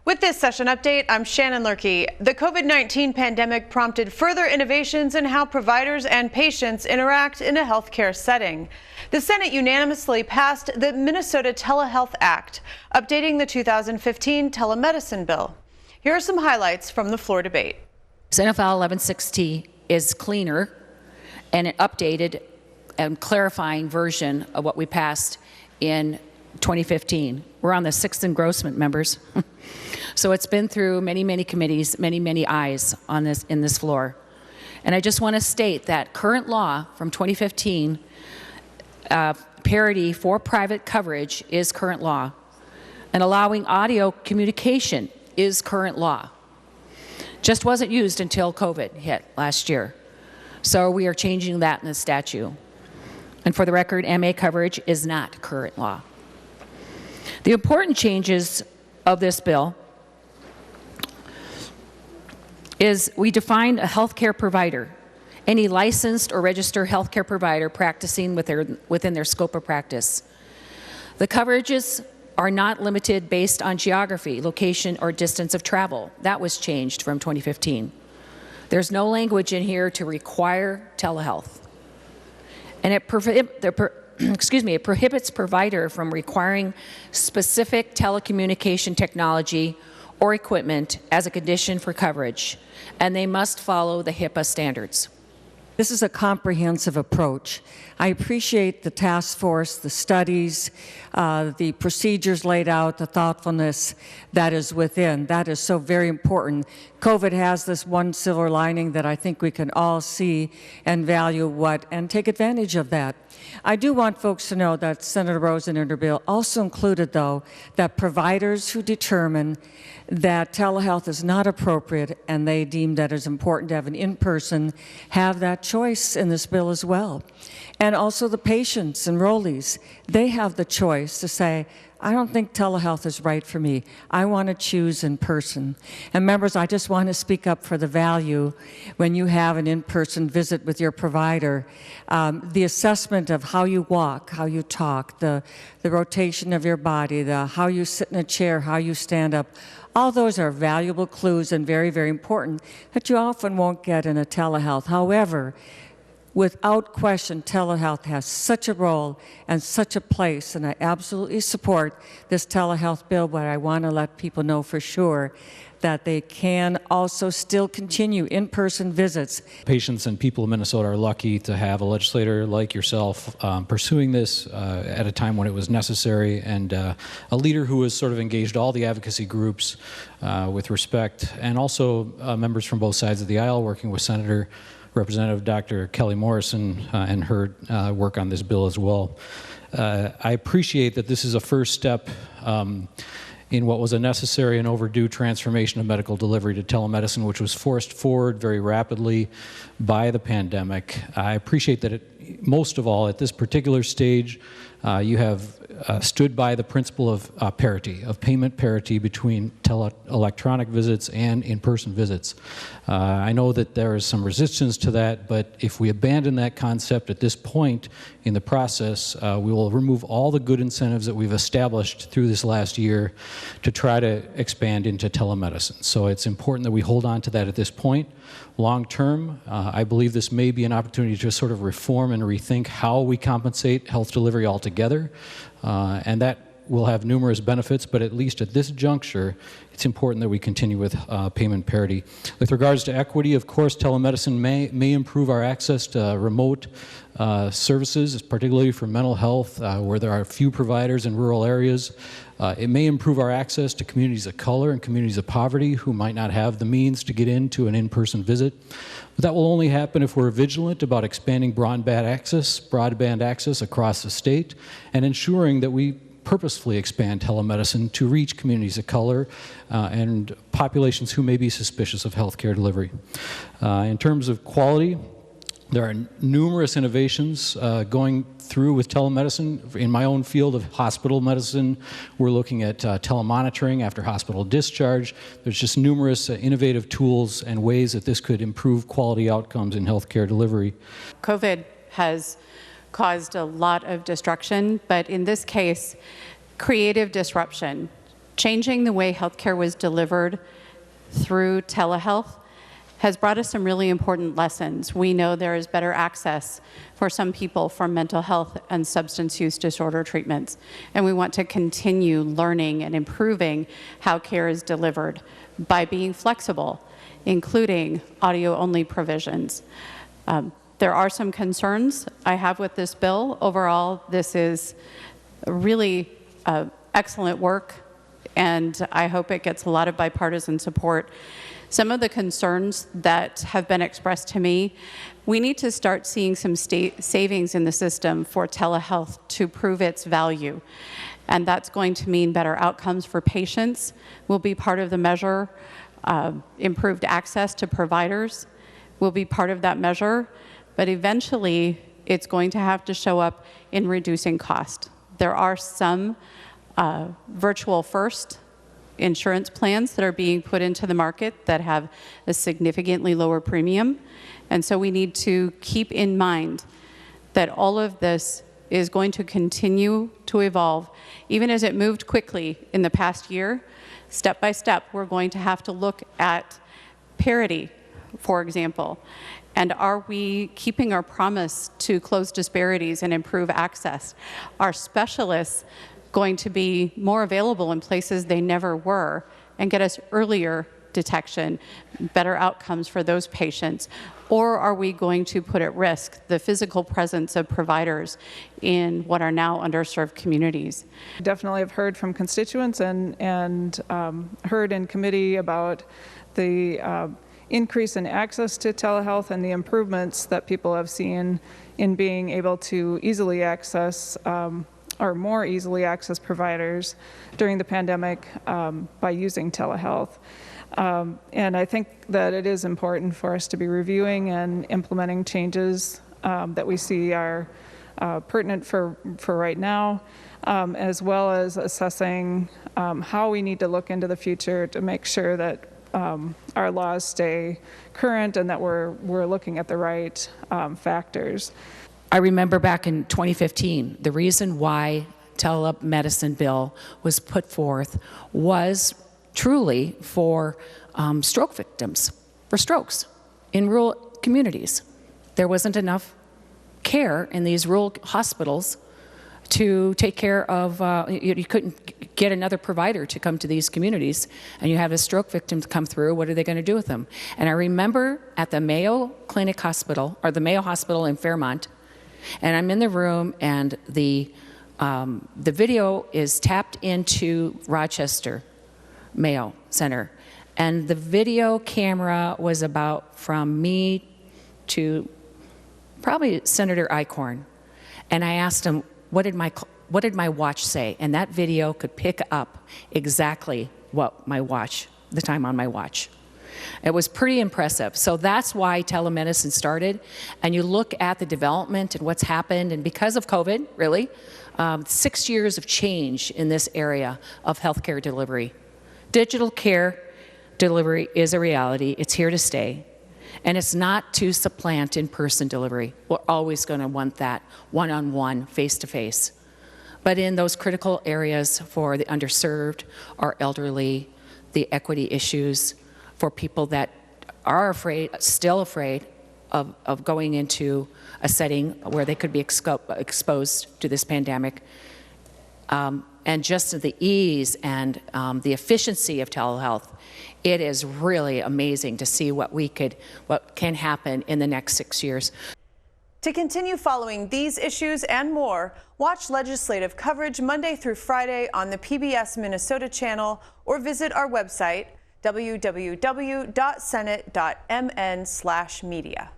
With this session update, I'm Shannon Lurkey. The COVID-19 pandemic prompted further innovations in how providers and patients interact in a healthcare setting. The Senate unanimously passed the Minnesota Telehealth Act, updating the 2015 telemedicine bill. Here are some highlights from the floor debate. Senate File 1160 is cleaner and an updated and clarifying version of what we passed in 2015. We're on the sixth engrossment, members. So it's been through many committees, many eyes on this in this floor. And I just want to state that current law from 2015, parity for private coverage is current law, and allowing audio communication is current law. Just wasn't used until COVID hit last year. So we are changing that in the statute. And for the record, MA coverage is not current law. The important changes of this bill is we define a healthcare provider, any licensed or registered healthcare provider practicing within their scope of practice. The coverages are not limited based on geography, location, or distance of travel. That was changed from 2015. There's no language in here to require telehealth. And it prohibits provider from requiring specific telecommunication technology or equipment as a condition for coverage, and they must follow the HIPAA standards. This is a comprehensive approach. I appreciate the task force, the studies, the procedures laid out, the thoughtfulness that is within. That is so very important. COVID has this one silver lining that I think we can all see and value and take advantage of that. I do want folks to know that Senator Rosen in her bill also included, though, that providers who determine that telehealth is not appropriate and they deem that it's important to have an in-person have that choice in this bill as well. And also the patients, enrollees, they have the choice to say, I don't think telehealth is right for me. I want to choose in person. And members, I just want to speak up for the value when you have an in-person visit with your provider. The assessment of how you walk, how you talk, the rotation of your body, how you sit in a chair, how you stand up, all those are valuable clues and very important that you often won't get in a telehealth. However, without question, telehealth has such a role and such a place, and I absolutely support this telehealth bill, but I want to let people know for sure that they can also still continue in-person visits. Patients and people in Minnesota are lucky to have a legislator like yourself pursuing this at a time when it was necessary, and a leader who has sort of engaged all the advocacy groups with respect, and also members from both sides of the aisle working with Representative Dr. Kelly Morrison and her work on this bill as well. I appreciate that this is a first step in what was a necessary and overdue transformation of medical delivery to telemedicine, which was forced forward very rapidly by the pandemic. I appreciate that most of all, at this particular stage, you have stood by the principle of parity, of payment parity between electronic visits and in-person visits. I know that there is some resistance to that, but if we abandon that concept at this point in the process, we will remove all the good incentives that we've established through this last year to try to expand into telemedicine. So it's important that we hold on to that at this point. Long term, I believe this may be an opportunity to sort of reform and rethink how we compensate health delivery altogether, and that will have numerous benefits, but at least at this juncture, it's important that we continue with payment parity. With regards to equity, of course, telemedicine may improve our access to remote services, particularly for mental health, where there are few providers in rural areas. It may improve our access to communities of color and communities of poverty who might not have the means to get into an in-person visit. But that will only happen if we're vigilant about expanding broadband access across the state, and ensuring that we purposefully expand telemedicine to reach communities of color and populations who may be suspicious of healthcare delivery. In terms of quality, there are numerous innovations going through with telemedicine. In my own field of hospital medicine, we're looking at telemonitoring after hospital discharge. There's just numerous innovative tools and ways that this could improve quality outcomes in healthcare delivery. COVID has caused a lot of destruction, but in this case, creative disruption Changing the way healthcare was delivered through telehealth has brought us some really important lessons. We know there is better access for some people for mental health and substance use disorder treatments, and we want to continue learning and improving how care is delivered by being flexible, including audio-only provisions. There are some concerns I have with this bill. Overall, this is really excellent work, and I hope it gets a lot of bipartisan support. Some of the concerns that have been expressed to me, we need to start seeing some savings in the system for telehealth to prove its value. And that's going to mean better outcomes for patients will be part of the measure. Improved access to providers will be part of that measure. But eventually, it's going to have to show up in reducing cost. There are some virtual first insurance plans that are being put into the market that have a significantly lower premium. And so we need to keep in mind that all of this is going to continue to evolve. Even as it moved quickly in the past year, step by step, we're going to have to look at parity, for example. And are we keeping our promise to close disparities and improve access? Are specialists going to be more available in places they never were and get us earlier detection, better outcomes for those patients? Or are we going to put at risk the physical presence of providers in what are now underserved communities? Definitely have heard from constituents and heard in committee about the increase in access to telehealth and the improvements that people have seen in being able to easily access or more easily access providers during the pandemic by using telehealth. And I think that it is important for us to be reviewing and implementing changes that we see are pertinent for right now, as well as assessing how we need to look into the future to make sure that our laws stay current and that we're looking at the right factors. I remember back in 2015, the reason why telemedicine bill was put forth was truly for stroke victims, for strokes in rural communities. There wasn't enough care in these rural hospitals to take care of, you couldn't get another provider to come to these communities, and you have a stroke victim come through. What are they going to do with them? And I remember at the Mayo Clinic Hospital, or the Mayo Hospital in Fairmont, and I'm in the room, and the video is tapped into Rochester Mayo Center, and the video camera was about from me to probably Senator Eichhorn, and I asked him, what did my watch say? And that video could pick up exactly what my watch, the time on my watch. It was pretty impressive. So that's why telemedicine started. And you look at the development and what's happened, and because of COVID, really, 6 years of change in this area of healthcare delivery. Digital care delivery is a reality. It's here to stay. And it's not to supplant in-person delivery. We're always going to want that one-on-one, face-to-face. But in those critical areas for the underserved, our elderly, the equity issues, for people that are afraid, still afraid of going into a setting where they could be exposed to this pandemic, and just the ease and the efficiency of telehealth, it is really amazing to see what can happen in the next 6 years. To continue following these issues and more, watch legislative coverage Monday through Friday on the PBS Minnesota channel, or visit our website, www.senate.mn/media.